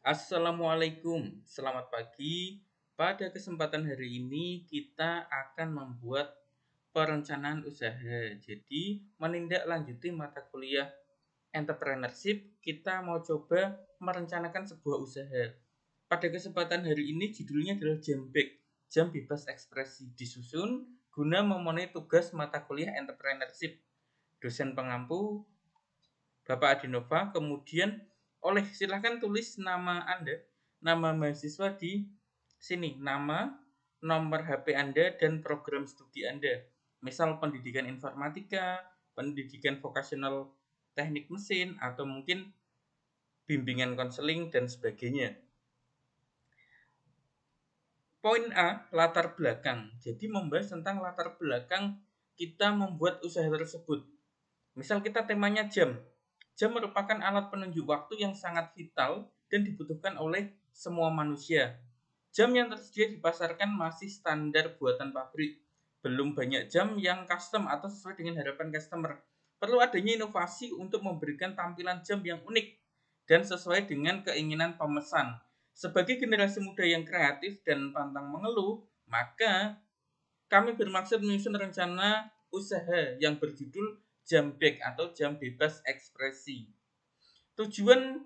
Assalamualaikum, selamat pagi. Pada kesempatan hari ini kita akan membuat perencanaan usaha. Jadi, menindaklanjuti mata kuliah entrepreneurship, kita mau coba merencanakan sebuah usaha. Pada kesempatan hari ini judulnya adalah Jambek, jam bebas ekspresi, disusun guna memenuhi tugas mata kuliah entrepreneurship. Dosen pengampu Bapak Adinova, kemudian silahkan tulis nama Anda, nama mahasiswa di sini, nama, nomor HP Anda, dan program studi Anda. Misal pendidikan informatika, pendidikan vokasional teknik mesin, atau mungkin bimbingan konseling, dan sebagainya. Poin A, latar belakang. Jadi membahas tentang latar belakang kita membuat usaha tersebut. Misal kita temanya jam. Jam merupakan alat penunjuk waktu yang sangat vital dan dibutuhkan oleh semua manusia. Jam yang tersedia dipasarkan masih standar buatan pabrik. Belum banyak jam yang custom atau sesuai dengan harapan customer. Perlu adanya inovasi untuk memberikan tampilan jam yang unik dan sesuai dengan keinginan pemesan. Sebagai generasi muda yang kreatif dan pantang mengeluh, maka kami bermaksud menyusun rencana usaha yang berjudul Jambek atau jam bebas ekspresi. Tujuan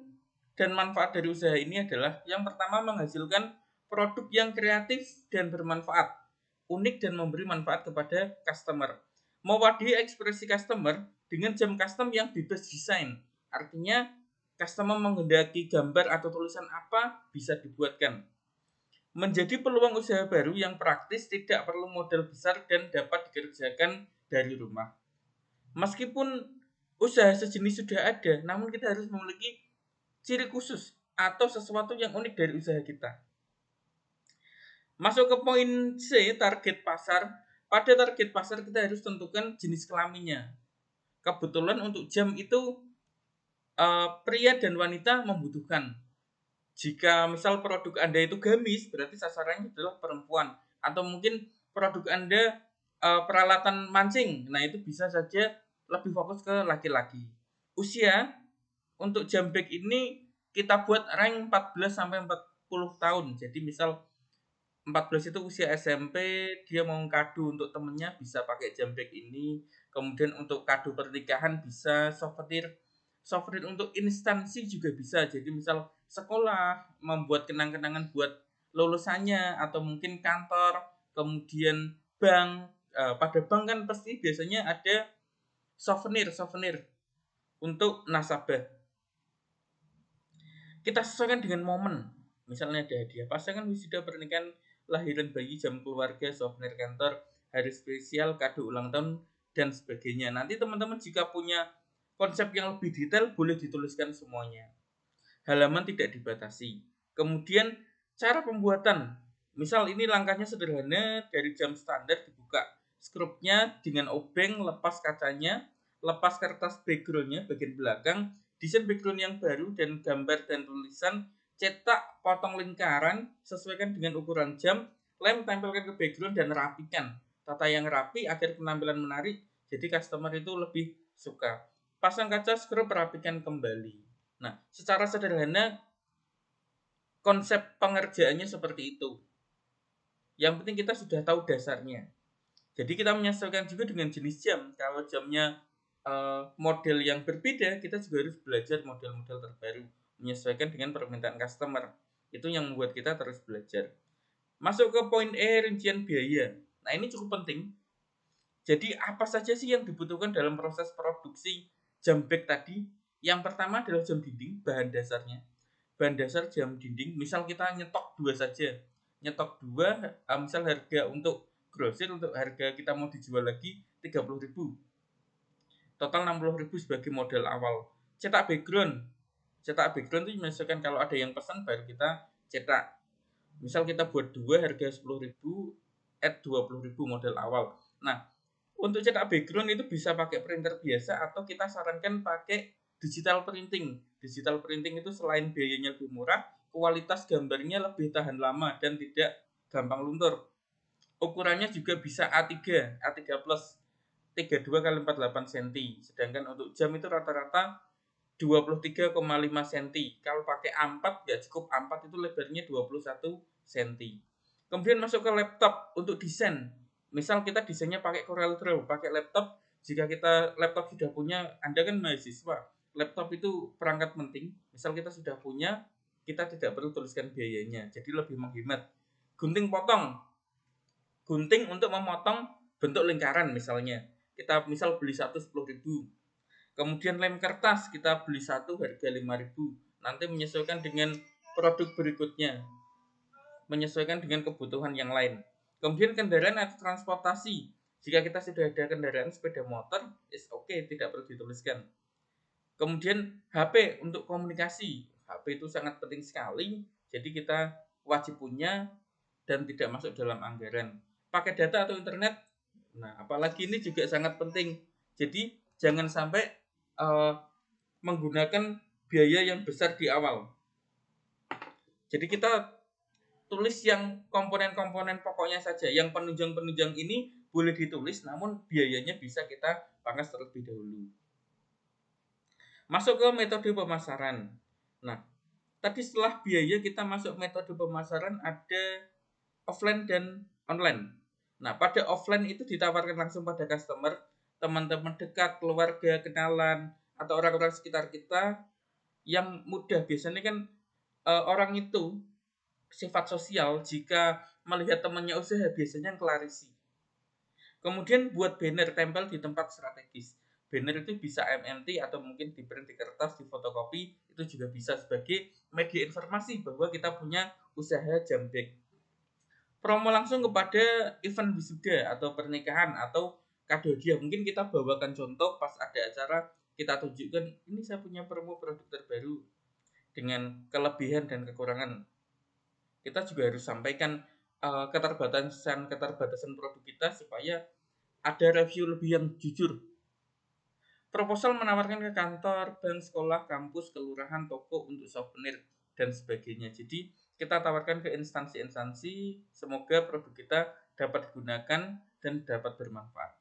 dan manfaat dari usaha ini adalah yang pertama menghasilkan produk yang kreatif dan bermanfaat, unik dan memberi manfaat kepada customer. Mewadahi ekspresi customer dengan jam custom yang bebas desain. Artinya customer menghendaki gambar atau tulisan apa bisa dibuatkan. Menjadi peluang usaha baru yang praktis, tidak perlu modal besar dan dapat dikerjakan dari rumah. Meskipun usaha sejenis sudah ada, namun kita harus memiliki ciri khusus atau sesuatu yang unik dari usaha kita. Masuk ke poin C, target pasar. Pada target pasar kita harus tentukan jenis kelaminnya. Kebetulan untuk jam itu pria dan wanita membutuhkan. Jika misal produk Anda itu gamis, berarti sasarannya adalah perempuan. Atau mungkin produk Anda peralatan mancing, nah itu bisa saja lebih fokus ke laki-laki. Usia untuk jambek ini kita buat rank 14 sampai 40 tahun. Jadi misal 14 itu usia SMP, dia mau kado untuk temennya bisa pakai jambek ini. Kemudian untuk kado pernikahan bisa souvenir untuk instansi juga bisa. Jadi misal sekolah membuat kenang-kenangan buat lulusannya atau mungkin kantor, kemudian bank. Pada bank kan pasti biasanya ada souvenir untuk nasabah. Kita sesuaikan dengan momen. Misalnya ada hadiah pasangan, wisuda, pernikahan, lahiran bayi, jam keluarga, souvenir kantor, hari spesial, kado ulang tahun, dan sebagainya. Nanti teman-teman jika punya konsep yang lebih detail boleh dituliskan semuanya. Halaman tidak dibatasi. Kemudian cara pembuatan. Misal ini langkahnya sederhana, dari jam standar dibuka skrupnya dengan obeng, lepas kacanya, lepas kertas backgroundnya bagian belakang, desain background yang baru dan gambar dan tulisan, cetak potong lingkaran, sesuaikan dengan ukuran jam, lem tempelkan ke background dan rapikan. Tata yang rapi agar penampilan menarik, jadi customer itu lebih suka. Pasang kaca, skrup, rapikan kembali. Nah, secara sederhana konsep pengerjaannya seperti itu. Yang penting kita sudah tahu dasarnya. Jadi kita menyesuaikan juga dengan jenis jam. Kalau jamnya model yang berbeda, kita juga harus belajar model-model terbaru, menyesuaikan dengan permintaan customer. Itu yang membuat kita terus belajar. Masuk ke poin E, rincian biaya. Nah, ini cukup penting. Jadi apa saja sih yang dibutuhkan dalam proses produksi jambek tadi? Yang pertama adalah jam dinding, bahan dasarnya. Bahan dasar jam dinding, misal kita nyetok 2 saja. Nyetok 2, misal harga untuk grosir, untuk harga kita mau dijual lagi 30.000. Total 60.000 sebagai modal awal. Cetak background. Cetak background itu menyesuaikan kalau ada yang pesan baru kita cetak. Misal kita buat 2 harga 10.000, add 20.000 modal awal. Nah, untuk cetak background itu bisa pakai printer biasa atau kita sarankan pakai digital printing. Digital printing itu selain biayanya lebih murah, kualitas gambarnya lebih tahan lama dan tidak gampang luntur. Ukurannya juga bisa A3, A3 plus 32 x 48 cm. Sedangkan untuk jam itu rata-rata 23,5 cm. Kalau pakai A4 ya cukup, A4 itu lebarnya 21 cm. Kemudian masuk ke laptop untuk desain. Misal kita desainnya pakai Corel Draw, pakai laptop. Jika kita laptop sudah punya, Anda kan mahasiswa, laptop itu perangkat penting. Misal kita sudah punya, kita tidak perlu tuliskan biayanya, jadi lebih menghemat. Gunting potong, gunting untuk memotong bentuk lingkaran misalnya. Kita misal beli satu 10.000. Kemudian lem kertas kita beli satu harga 5.000. Nanti menyesuaikan dengan produk berikutnya, menyesuaikan dengan kebutuhan yang lain. Kemudian kendaraan atau transportasi. Jika kita sudah ada kendaraan sepeda motor, is okay, tidak perlu dituliskan. Kemudian HP untuk komunikasi. HP itu sangat penting sekali, jadi kita wajib punya dan tidak masuk dalam anggaran. Pakai data atau internet, nah apalagi ini juga sangat penting. Jadi jangan sampai menggunakan biaya yang besar di awal. Jadi kita tulis yang komponen-komponen pokoknya saja. Yang penunjang-penunjang ini boleh ditulis, namun biayanya bisa kita pangkas terlebih dahulu. Masuk ke metode pemasaran. Nah, tadi setelah biaya kita masuk metode pemasaran, ada offline dan online. Nah, pada offline itu ditawarkan langsung pada customer, teman-teman dekat, keluarga, kenalan, atau orang-orang sekitar kita yang mudah. Biasanya kan orang itu sifat sosial, jika melihat temannya usaha biasanya ngelarisi. Kemudian buat banner, tempel di tempat strategis. Banner itu bisa MMT atau mungkin di print di kertas, di fotokopi, itu juga bisa sebagai media informasi bahwa kita punya usaha jambek. Promo langsung kepada event wisuda atau pernikahan atau kado hadiah. Mungkin kita bawakan contoh pas ada acara, kita tunjukkan ini saya punya promo produk terbaru dengan kelebihan dan kekurangan. Kita juga harus sampaikan keterbatasan produk kita supaya ada review lebih yang jujur. Proposal menawarkan ke kantor, bank, sekolah, kampus, kelurahan, toko untuk souvenir dan sebagainya. Jadi kita tawarkan ke instansi-instansi, semoga produk kita dapat digunakan dan dapat bermanfaat.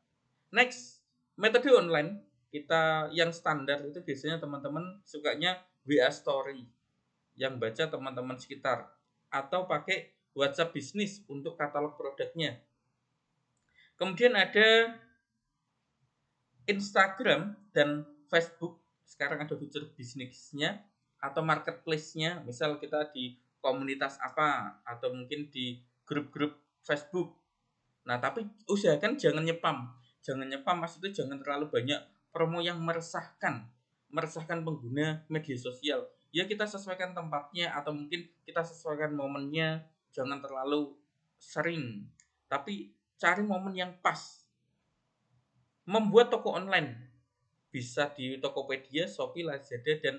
Next, metode online kita yang standar itu biasanya teman-teman sukanya WA Story, yang baca teman-teman sekitar, atau pakai WhatsApp bisnis untuk katalog produknya. Kemudian ada Instagram dan Facebook, sekarang ada fitur bisnisnya atau marketplace-nya. Misal kita di komunitas apa atau mungkin di grup-grup Facebook. Nah, tapi usahakan jangan nyepam. Jangan nyepam maksudnya jangan terlalu banyak promo yang meresahkan pengguna media sosial. Ya kita sesuaikan tempatnya atau mungkin kita sesuaikan momennya, jangan terlalu sering. Tapi cari momen yang pas. Membuat toko online bisa di Tokopedia, Shopee, Lazada dan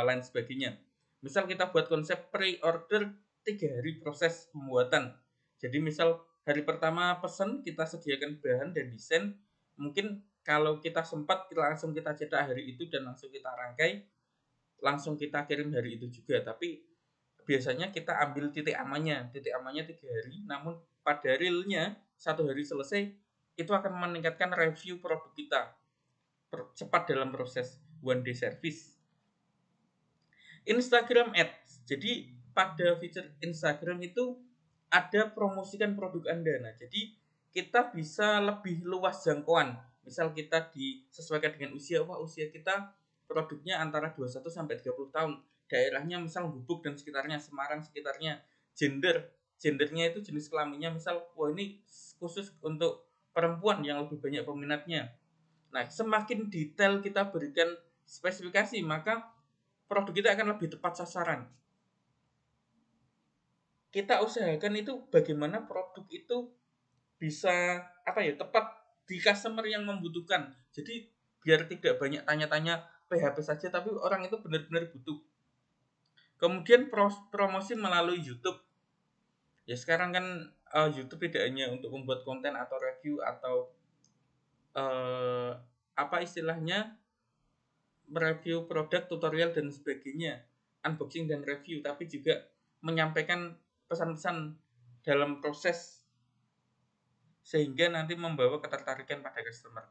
lain sebagainya. Misal kita buat konsep pre-order 3 hari proses pembuatan. Jadi misal hari pertama pesan, kita sediakan bahan dan desain. Mungkin kalau kita sempat langsung kita cetak hari itu dan langsung kita rangkai, langsung kita kirim hari itu juga. Tapi biasanya kita ambil titik amannya 3 hari, namun pada realnya 1 hari selesai, itu akan meningkatkan review produk kita cepat dalam proses one day service. Instagram Ads. Jadi pada fitur Instagram itu ada promosikan produk Anda. Nah, jadi kita bisa lebih luas jangkauan. Misal kita disesuaikan dengan usia, usia kita produknya antara 21 sampai 30 tahun. Daerahnya misal Gubuk dan sekitarnya, Semarang sekitarnya. Gendernya itu jenis kelaminnya misal, ini khusus untuk perempuan yang lebih banyak peminatnya. Nah, semakin detail kita berikan spesifikasi, maka produk kita akan lebih tepat sasaran. Kita usahakan itu bagaimana produk itu bisa tepat di customer yang membutuhkan. Jadi biar tidak banyak tanya-tanya PHP saja, tapi orang itu benar-benar butuh. Kemudian promosi melalui YouTube. Ya sekarang kan YouTube tidak hanya untuk membuat konten atau review atau istilahnya mereview produk, tutorial dan sebagainya, unboxing dan review, tapi juga menyampaikan pesan-pesan dalam proses sehingga nanti membawa ketertarikan pada customer.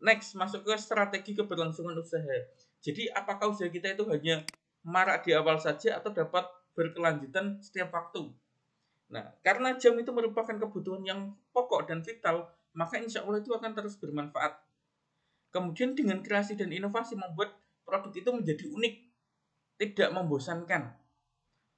Next, masuk ke strategi keberlangsungan usaha. Jadi apakah usaha kita itu hanya marak di awal saja atau dapat berkelanjutan setiap waktu? Nah, karena jam itu merupakan kebutuhan yang pokok dan vital, maka insya Allah itu akan terus bermanfaat. Kemudian dengan kreasi dan inovasi membuat produk itu menjadi unik, tidak membosankan.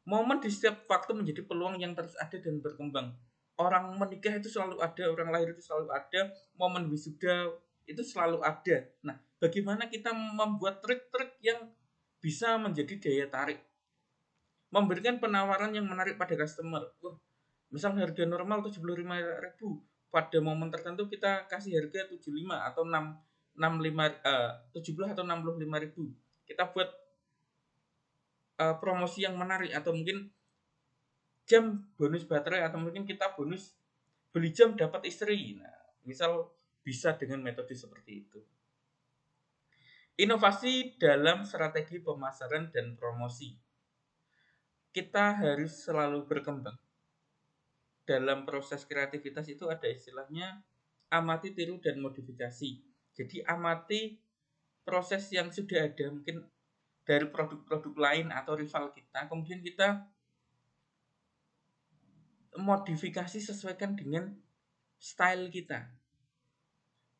Momen di setiap waktu menjadi peluang yang terus ada dan berkembang. Orang menikah itu selalu ada, orang lahir itu selalu ada, momen wisuda itu selalu ada. Nah, bagaimana kita membuat trik-trik yang bisa menjadi daya tarik, memberikan penawaran yang menarik pada customer. Wah, misal harga normal 75.000, pada momen tertentu kita kasih harga 75 atau 70 atau 65.000. Kita buat promosi yang menarik, atau mungkin jam bonus baterai, atau mungkin kita bonus beli jam dapat istri. Nah, misal bisa dengan metode seperti itu. Inovasi dalam strategi pemasaran dan promosi. Kita harus selalu berkembang. Dalam proses kreativitas itu ada istilahnya amati, tiru, dan modifikasi. Jadi amati proses yang sudah ada, mungkin dari produk-produk lain atau rival kita, kemudian kita modifikasi sesuaikan dengan style kita.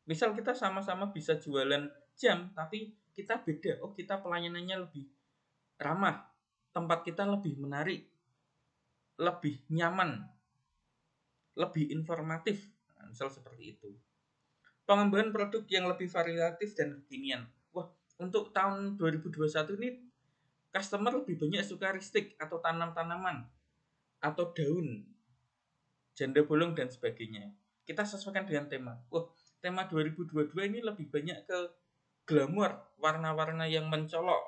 Misal kita sama-sama bisa jualan jam, tapi kita beda. Oh, kita pelayanannya lebih ramah, tempat kita lebih menarik, lebih nyaman, lebih informatif. Nah, misal seperti itu. Pengembangan produk yang lebih variatif dan kekinian. Wah, untuk tahun 2021 ini customer lebih banyak suka ristik atau tanam-tanaman atau daun, janda bolong dan sebagainya. Kita sesuaikan dengan tema. Wah, tema 2022 ini lebih banyak ke glamour, warna-warna yang mencolok,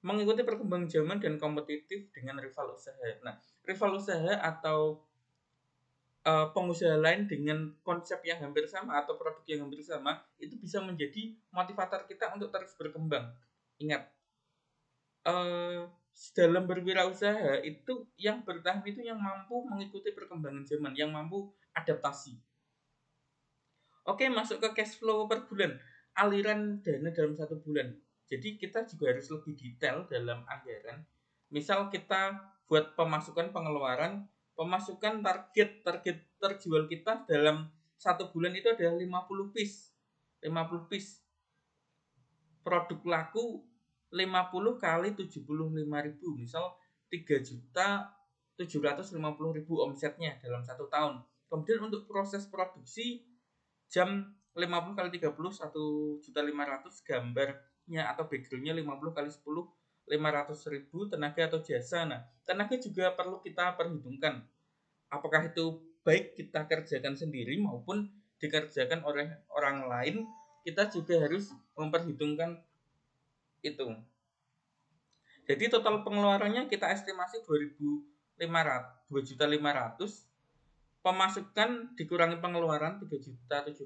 mengikuti perkembangan zaman dan kompetitif dengan rival usaha. Nah, rival usaha atau pengusaha lain dengan konsep yang hampir sama atau produk yang hampir sama itu bisa menjadi motivator kita untuk terus berkembang. Ingat, dalam berwirausaha itu yang bertahan itu yang mampu mengikuti perkembangan zaman, yang mampu adaptasi. Oke, masuk ke cash flow per bulan, aliran dana dalam satu bulan. Jadi kita juga harus lebih detail dalam anggaran. Misal kita buat pemasukan pengeluaran, pemasukan target terjual kita dalam satu bulan itu adalah 50 piece. 50 piece. Produk laku 50 kali 75.000, misal 3.750.000 omsetnya dalam satu tahun. Kemudian untuk proses produksi jam 50 kali 30 1.500.000, gambarnya atau backgroundnya 50 kali 10 500.000, tenaga atau jasa. Nah, tenaga juga perlu kita perhitungkan. Apakah itu baik kita kerjakan sendiri maupun dikerjakan oleh orang lain, kita juga harus memperhitungkan itu. Jadi total pengeluarannya kita estimasi 2.500, pemasukan dikurangi pengeluaran 3.750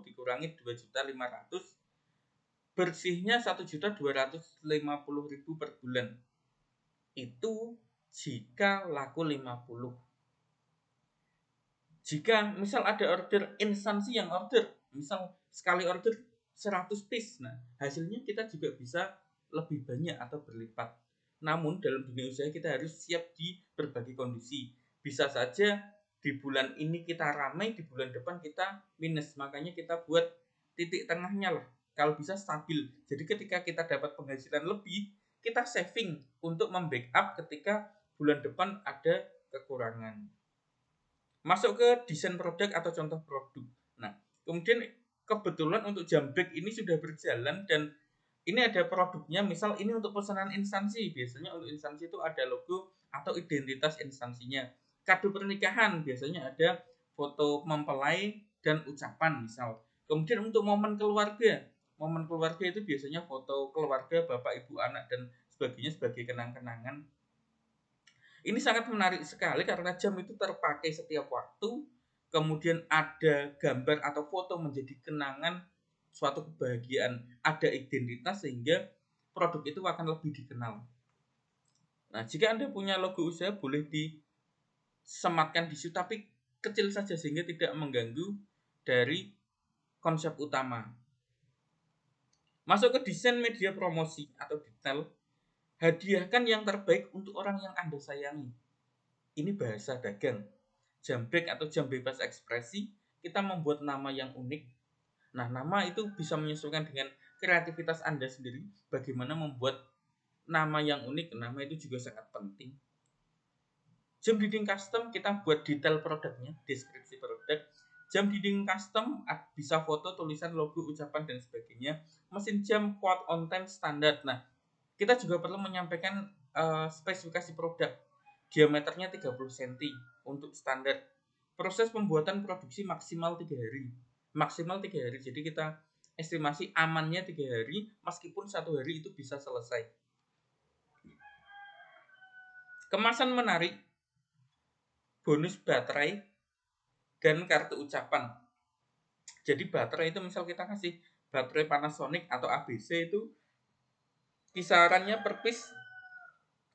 dikurangi 2.500, bersihnya 1.250.000 per bulan. Itu jika laku 50. Jika misal ada order instansi yang order, misal sekali order 100 piece, nah hasilnya kita juga bisa lebih banyak atau berlipat. Namun dalam dunia usaha kita harus siap di berbagai kondisi. Bisa saja di bulan ini kita ramai, di bulan depan kita minus. Makanya kita buat titik tengahnya lah. Kalau bisa stabil. Jadi ketika kita dapat penghasilan lebih, kita saving untuk membackup ketika bulan depan ada kekurangan. Masuk ke desain produk atau contoh produk. Nah, kemudian kebetulan untuk Jambreak ini sudah berjalan dan ini ada produknya. Misal ini untuk pesanan instansi. Biasanya untuk instansi itu ada logo atau identitas instansinya. Kado pernikahan biasanya ada foto mempelai dan ucapan misal. Kemudian untuk momen keluarga itu biasanya foto keluarga, bapak, ibu, anak dan sebagainya sebagai kenang-kenangan. Ini sangat menarik sekali karena jam itu terpakai setiap waktu, kemudian ada gambar atau foto menjadi kenangan suatu kebahagiaan, ada identitas sehingga produk itu akan lebih dikenal. Nah, jika Anda punya logo usaha boleh disematkan di situ tapi kecil saja sehingga tidak mengganggu dari konsep utama. Masuk ke desain media promosi atau detail. Hadiahkan yang terbaik untuk orang yang Anda sayangi. Ini bahasa dagang. Jambreak atau jam bebas ekspresi, kita membuat nama yang unik. Nah, nama itu bisa menyesuaikan dengan kreativitas Anda sendiri. Bagaimana membuat nama yang unik, nama itu juga sangat penting. Jam dinding custom, kita buat detail produknya, deskripsi produk. Jam dinding custom bisa foto, tulisan, logo, ucapan, dan sebagainya. Mesin jam quote on time standar. Nah, kita juga perlu menyampaikan spesifikasi produk. Diameternya 30 cm untuk standar. Proses pembuatan produksi maksimal 3 hari. Maksimal 3 hari. Jadi kita estimasi amannya 3 hari, meskipun 1 hari itu bisa selesai. Kemasan menarik, bonus baterai, dan kartu ucapan. Jadi baterai itu misal kita kasih baterai Panasonic atau ABC itu kisarannya per piece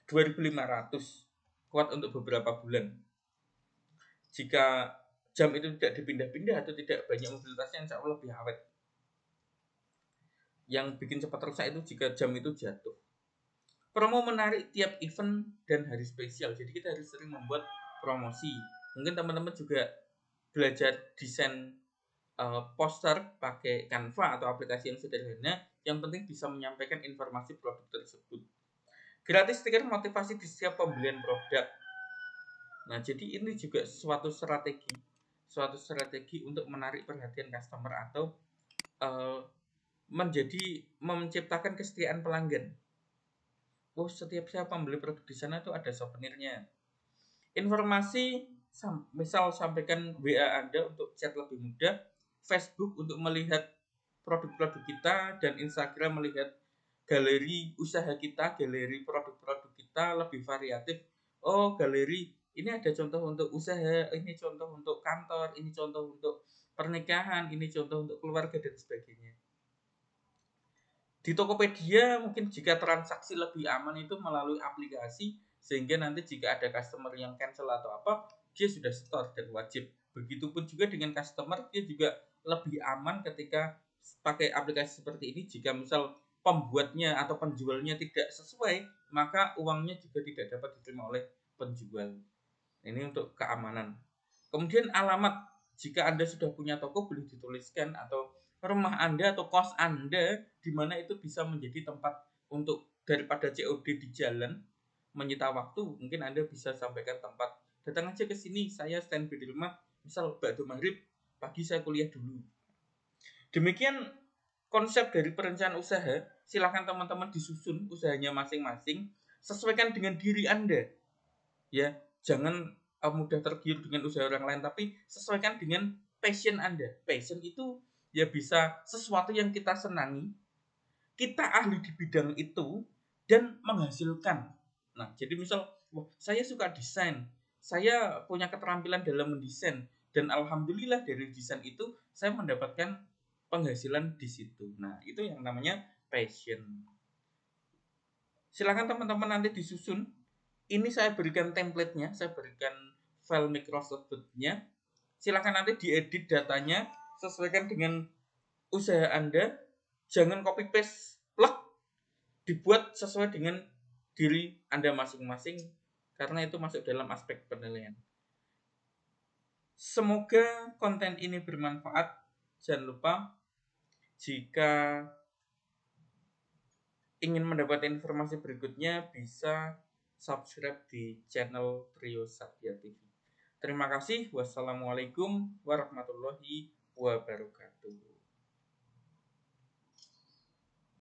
2.500, kuat untuk beberapa bulan. Jika jam itu tidak dipindah-pindah atau tidak banyak mobilitasnya, insya Allah lebih awet. Yang bikin cepat rusak itu jika jam itu jatuh. Promo menarik tiap event dan hari spesial. Jadi kita harus sering membuat promosi. Mungkin teman-teman juga belajar desain poster pakai Canva atau aplikasi yang sederhana. Yang penting bisa menyampaikan informasi produk tersebut. Gratis stiker motivasi di setiap pembelian produk. Nah, jadi ini juga suatu strategi untuk menarik perhatian customer atau menciptakan kesetiaan pelanggan. Oh, setiap saya membeli produk di sana tuh ada souvenirnya. Informasi, misal sampaikan WA Anda untuk chat lebih mudah, Facebook untuk melihat produk-produk kita, dan Instagram melihat galeri usaha kita, galeri produk-produk kita lebih variatif. Oh, galeri ini ada contoh untuk usaha, ini contoh untuk kantor, ini contoh untuk pernikahan, ini contoh untuk keluarga, dan sebagainya. Di Tokopedia mungkin jika transaksi lebih aman itu melalui aplikasi, sehingga nanti jika ada customer yang cancel atau apa, dia sudah store dan wajib. Begitupun juga dengan customer, dia juga lebih aman ketika pakai aplikasi seperti ini. Jika misal pembuatnya atau penjualnya tidak sesuai, maka uangnya juga tidak dapat diterima oleh penjual. Ini untuk keamanan. Kemudian alamat, jika Anda sudah punya toko boleh dituliskan, atau rumah Anda atau kos Anda di mana itu bisa menjadi tempat untuk daripada COD di jalan menyita waktu, mungkin Anda bisa sampaikan tempat. Datang aja ke sini, saya standby di rumah, misal ba'da maghrib, pagi saya kuliah dulu. Demikian konsep dari perencanaan usaha. Silakan teman-teman disusun usahanya masing-masing, sesuaikan dengan diri Anda. Ya, jangan mudah tergiur dengan usaha orang lain, tapi sesuaikan dengan passion Anda. Passion itu ya bisa sesuatu yang kita senangi, kita ahli di bidang itu, dan menghasilkan. Nah, jadi misal, wah, saya suka desain, saya punya keterampilan dalam mendesain, dan alhamdulillah dari desain itu saya mendapatkan penghasilan di situ. Nah, itu yang namanya passion. Silakan teman-teman nanti disusun. Ini saya berikan template-nya, saya berikan file Microsoft Word-nya. Silakan nanti diedit datanya, sesuaikan dengan usaha Anda. Jangan copy paste, plug, dibuat sesuai dengan diri Anda masing-masing, karena itu masuk dalam aspek penilaian. Semoga konten ini bermanfaat. Jangan lupa jika ingin mendapatkan informasi berikutnya bisa subscribe di channel Trio Satya TV. Terima kasih. Wassalamualaikum warahmatullahi wabarakatuh.